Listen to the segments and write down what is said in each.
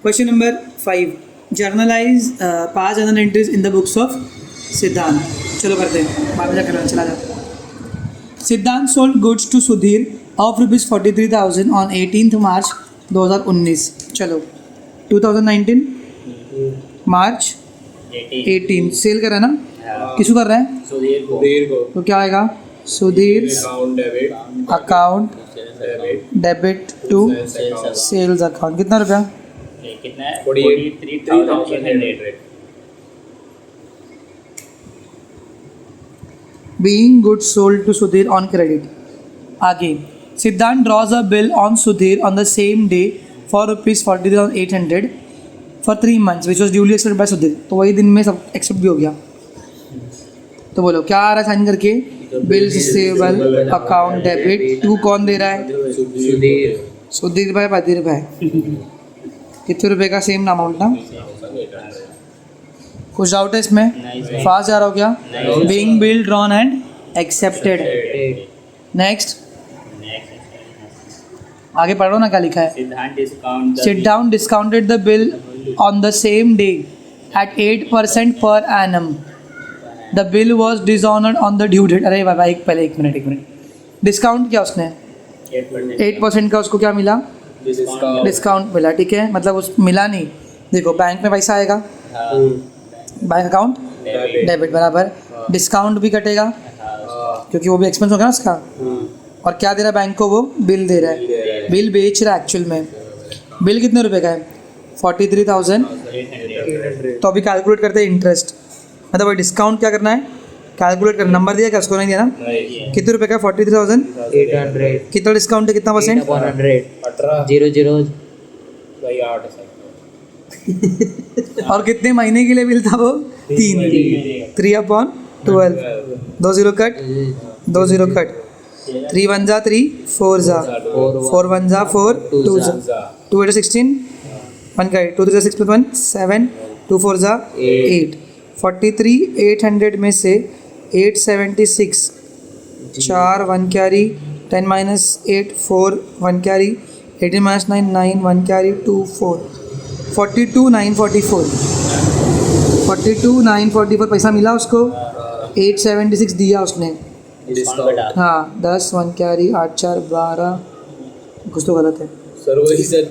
Question number 5, generalized 5 journal entries in the books of सिद्धांत। चलो करते हैं, बाद में करना, चला जाता। Siddhant sold goods to Sudhir of ₹43,000 on 18 March 2019। चलो 2019 मार्च 18 सेल कर रहा है ना, किसको कर रहा है? सुधीर को। तो क्या आएगा? Sudhir account debit to sales account. कितना रुपया? कितना है? 43,800। Being goods sold to Sudhir on credit. आगे Siddhant draws a bill on Sudhir on the same day for ₹40,800 for 3 months which was duly accepted by Sudhir. तो वही दिन में सब एक्सेप्ट भी हो गया। तो बोलो क्या आ रहा है साइन करके? Bills receivable account debit to कौन दे रहा है? सुधीर भाई, बधीर भाई। कितने रुपए का? सेम अमाउंट ना। कुछ डाउट है इसमें? फास्ट जा रहा हो क्या? Being bill drawn and accepted. Next आगे पढ़ो ना क्या लिखा है। Siddhant discounted the bill on the same day at 8% per annum. The bill was dishonoured on the due date. अरे बाबा एक मिनट डिस्काउंट किया उसने 8% का, उसको क्या मिला? डिस्काउंट मिला। ठीक है, मतलब उस मिला नहीं। देखो बैंक में पैसा आएगा, बैंक अकाउंट डेबिट बराबर डिस्काउंट भी कटेगा क्योंकि वो भी एक्सपेंस होगा ना उसका। और क्या दे रहा है बैंक को? वो बिल दे रहा है, बिल बेच रहा है एक्चुअल में। बिल कितने रुपए का है? 43,000। तो अभी कैलकुलेट करते हैं इंटरेस्ट, मतलब वो डिस्काउंट क्या करना है? कैलकुलेट करना। नंबर दिया क्या उसको? नहीं दिया ना। कितने रुपए का? 43,800। कितना डिस्काउंट है? कितना परसेंट? 18 और कितने महीने के लिए बिल था वो? 3/12। 2 0 कट, 2 0 कट। 3 1 जा 3, 4 जा 4 1 जा 4, 2 जा 2 8 16, 1 का 2 3 6 1 7, 2 4 जा 8। 43,800 में से 876 4 1 carry, 10 minus 8 4 1 carry, 18 minus 9 9 1 carry, 2 4 42,944। 42,944 पैसा मिला उसको। 876 दिया उसने। हाँ 10 1 कैरी, 8 4 12, कुछ तो गलत है सर। वही सर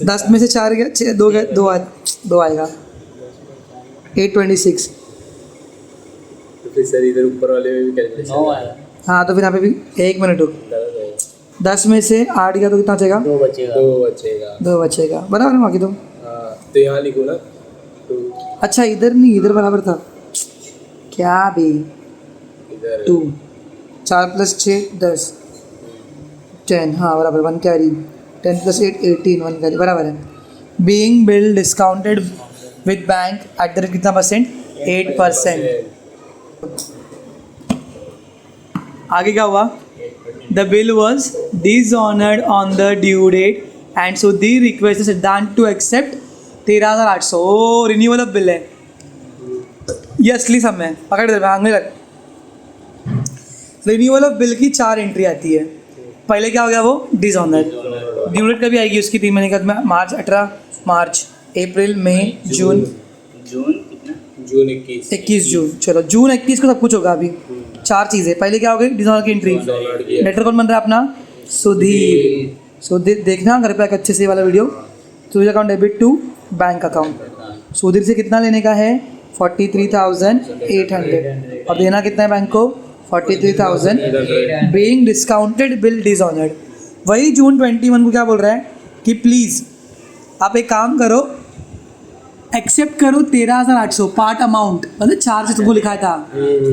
10 में से 4 गया, 6 2 आएगा 826। तो फिर सर इधर ऊपर वाले में भी कैलकुलेशन आया। हाँ तो फिर यहाँ पे भी 1 मिनट रुक। 10 में से 8 गया तो कितना बचेगा? 2 बचेगा बराबर है बाकी तो। तो यहाँ लिखो ना 2। अच्छा इधर नहीं, इधर बराबर था क्या बे? 2 4 + 6 10 10। हाँ बराबर 1 कैरी, 10 + 8 18, 1 कैरी बराबर है। Being bill discounted with bank at the rate कितना परसेंट? 8%। आगे क्या हुआ? The bill was dishonoured on the due date and Sudhir request Siddhant to accept 13,800। ओ रिन्यूअल ऑफ बिल है ये, असली समय पकड़ दे आगे लग। रिन्यूअल ऑफ बिल की 4 एंट्री आती है। पहले क्या हो गया? वो डिसऑनर्ड। ड्यू डेट कभी आएगी उसकी? 3 महीने के बाद, मार्च 18 मार्च, अप्रैल, मई, जून कितना? जून 21 जून। चलो जून 21 को सब कुछ होगा। अभी 4 चीज़ें। पहले क्या हो गई? डिसऑनर की एंट्री। लेटर कौन बन रहा है अपना? सुधीर। सुधीर देखना घर पे आकर अच्छे से वाला video. Sudhir account debit to bank account. Sudhir से कितना लेने का है? 43,800 और देना कितना है बैंक को? 43,000। Being discounted bill dishonoured. वही जून 21 को क्या बोल रहा है कि प्लीज़ आप एक काम करो, एक्सेप्ट करो 13,800 पार्ट अमाउंट, मतलब 4 से तुमको लिखा था,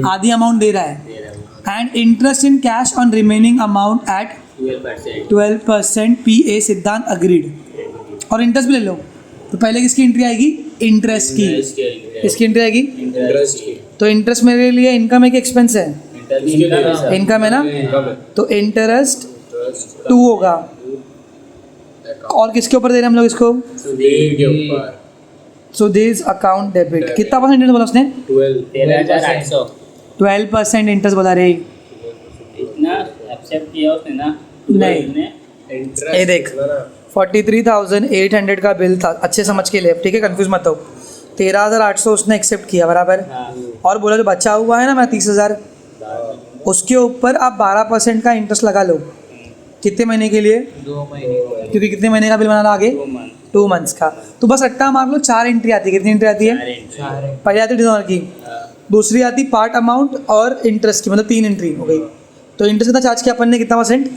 आधी अमाउंट दे रहा है। And interest in cash on remaining amount at 12%। PA सिद्धांत अग्रीड। और इंटरेस्ट भी ले लो। तो पहले किसकी एंट्री आएगी? इंटरेस्ट की। किसकी एंट्री आएगी? इंटरेस्ट की। तो इंटरेस्ट मेरे लिए इनकम है कि एक्सपेंस है? इनकम है ना। तो इंटरेस्ट 2 होगा। और किसके ऊपर दे रहे हैं हम लोग इसको? सुधीर के ऊपर। Sudhir account debit. कितना परसेंट इंटरेस्ट बोला उसने? 13,800। 12% इंटरेस्ट बोला रे। इतना एक्सेप्ट किया उसने ना? नहीं, ये देख 43,800 का बिल था, अच्छे समझ के लिए, ठीक है, कंफ्यूज मत हो। 13,800 उसने एक्सेप्ट किया, बराबर। हाँ और बोला जो बचा हुआ है ना मैं 30,000, उसके ऊपर आप 12% का इंटरेस्ट लगा लो। कितने महीने के लिए? 2 महीने क्योंकि कितने महीने का बिल बनाना आगे? 2 मंथ 2 मंथ्स का। तो बस रट्टा मार लो, 4 एंट्री आती है। कितनी एंट्री आती है? 4 एंट्री 4 है। पहले आती है डिजोनर की, दूसरी आती पार्ट अमाउंट और इंटरेस्ट की, मतलब 3 एंट्री हो गई। तो इंटरेस्ट कितना चार्ज किया अपन ने, कितना परसेंट?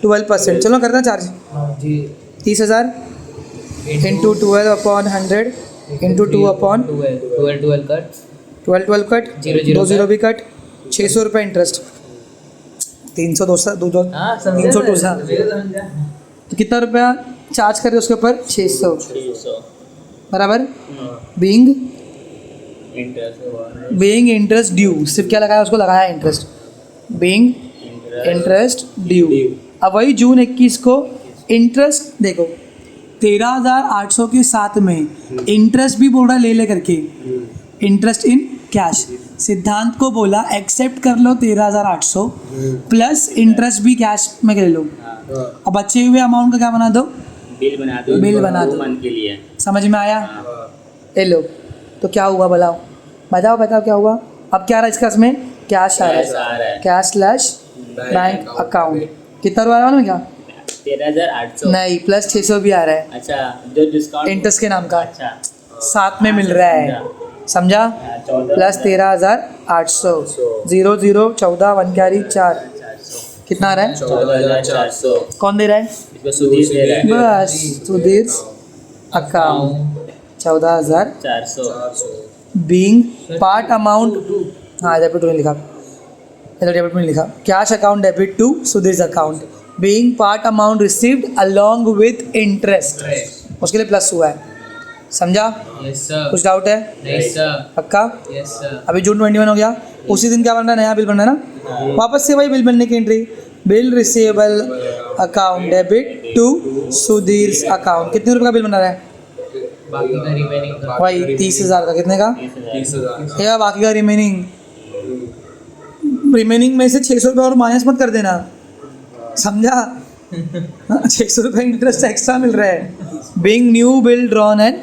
12%। चलो करते हैं चार्ज। हाँ जी 30,000 इंटू 12/100 इंटू 2/12 12 कट 12 कट, 0 2 0 भी कट, 600 रुपये इंटरेस्ट। 300 200 हाँ 300 200 तो कितना रुपया चार्ज कर रहे हो उसके ऊपर? 600, 600 बराबर। Being interest being interest due, सिर्फ क्या लगाया उसको? लगाया इंटरेस्ट। Being interest due. अब वही जून 21 को इंटरेस्ट देखो, 13,800 के साथ में इंटरेस्ट भी बोल रहा है ले ले करके, इंटरेस्ट इन कैश। सिद्धांत को बोला एक्सेप्ट कर लो 13,800 प्लस इंटरेस्ट भी कैश में ले लो। अब बचे हुए अमाउंट का क्या बना दो? बिल बना दो, बिल बना दो। 2 मंथ के लिए। समझ में आया? ले लो। तो क्या हुआ बताओ, बताओ बताओ क्या हुआ? अब क्या आ रहा है इसका, इसमें कैश आ कैश रहा आ है, रहा है। Cash slash bank account. कितना रुपया आ रहा है क्या? 13,800 नहीं, प्लस 600 भी आ रहा है अच्छा, जो डिस्काउंट इंटरेस्ट के नाम का, अच्छा साथ में मिल रहा है, समझा? प्लस 13,800 0 0 14 1 कैरी 4, कितना आ रहा है? 14,400 कौन दे रहा है? इसमें सुधीर दे रहा है बस Sudhir account 14,400 being part amount. हाँ डेबिट में लिखा, डेबिट में लिखा cash account debit to Sudhir account being part amount received along with interest, उसके लिए प्लस हुआ है, समझा? यस सर कुछ डाउट है? नहीं सर पक्का? यस सर अभी जून 21 हो गया, उसी दिन क्या बन रहा है? नया बिल बन रहा है ना, वापस से वही बिल बनने की entry, bill receivable account debit to Sudhir account. कितने रुपए का बिल बना रहा है? बाकी का रिमेनिंग का वही 30,000 का। कितने का? 30,000 या बाकी का रिमेनिंग, रिमेनिंग में से 600 रुपये और माइनस मत कर देना, समझा? 600 रुपये इंटरेस्ट एक्स्ट्रा मिल रहा है। Being new bill drawn and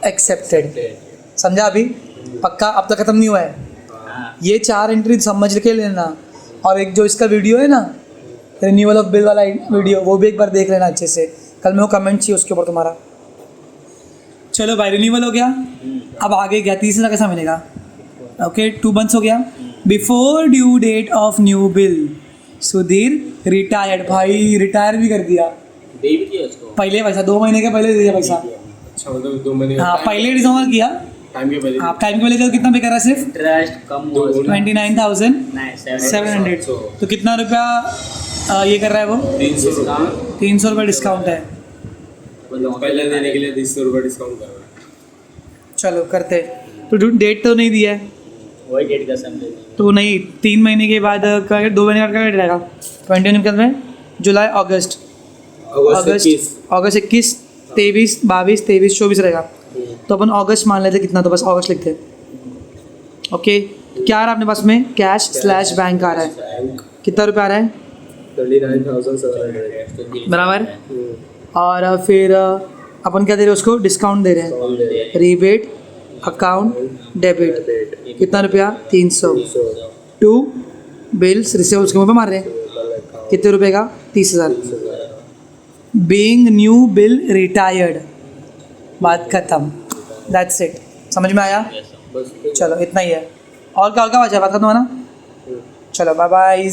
accepted, समझा? अभी पक्का, अब तक खत्म नहीं हुआ है। हाँ ये 4 एंट्री समझ के लेना, और एक जो इसका वीडियो है ना रिन्यूअल ऑफ बिल वाला वीडियो, वो भी एक बार देख लेना अच्छे से। कल मेरे को कमेंट चाहिए उसके ऊपर तुम्हारा। चलो भाई, रिन्यूअल हो गया, अब आगे गया 30,000 कैसा मिलेगा? ओके 2 मंथ्स हो गया। Before due date of new bill Sudhir retired, भाई रिटायर भी कर दिया। दे भी दिया उसको पहले पैसा 2 महीने के पहले दे दिया पैसा। अच्छा मतलब 2 महीने हाँ पहले डिसऑनर किया, टाइम के पहले आप टाइम के पहले कितना पे कर रहा है? सिर्फ इंटरेस्ट कम हुआ 29,700। तो कितना रुपया ये कर रहा है वो? 300 रुपये डिस्काउंट है। पहले देने के लिए 300 रुपये डिस्काउंट कर रहा है। चलो करते। तो डेट तो नहीं दिया है, वही डेट का समझे तो नहीं 3 महीने के बाद का 2 महीने का डेट रहेगा। 29 कितने में? जुलाई अगस्त अगस्त 21 अगस्त 21 23 22 23 24 रहेगा। तो अपन अगस्त मान लेते, कितना? तो बस अगस्त लिखते। ओके क्या आ रहा है अपने पास में? कैश स्लैश बैंक आ रहा है। कितना रुपया आ रहा है? 39,700 बराबर। और फिर अपन क्या दे रहे हैं उसको? डिस्काउंट दे रहे हैं, रीबेट अकाउंट डेबिट। कितना रुपया? 300 टू बिल्स रिसीवेबल्स के मुँह पे मार रहे हैं। कितने रुपए का? 30,000। बीइंग न्यू बिल रिटायर्ड, बात खत्म, दैट्स इट। समझ में आया? चलो इतना ही है। और क्या बचा? बात खत्म है ना? चलो बाय बाय।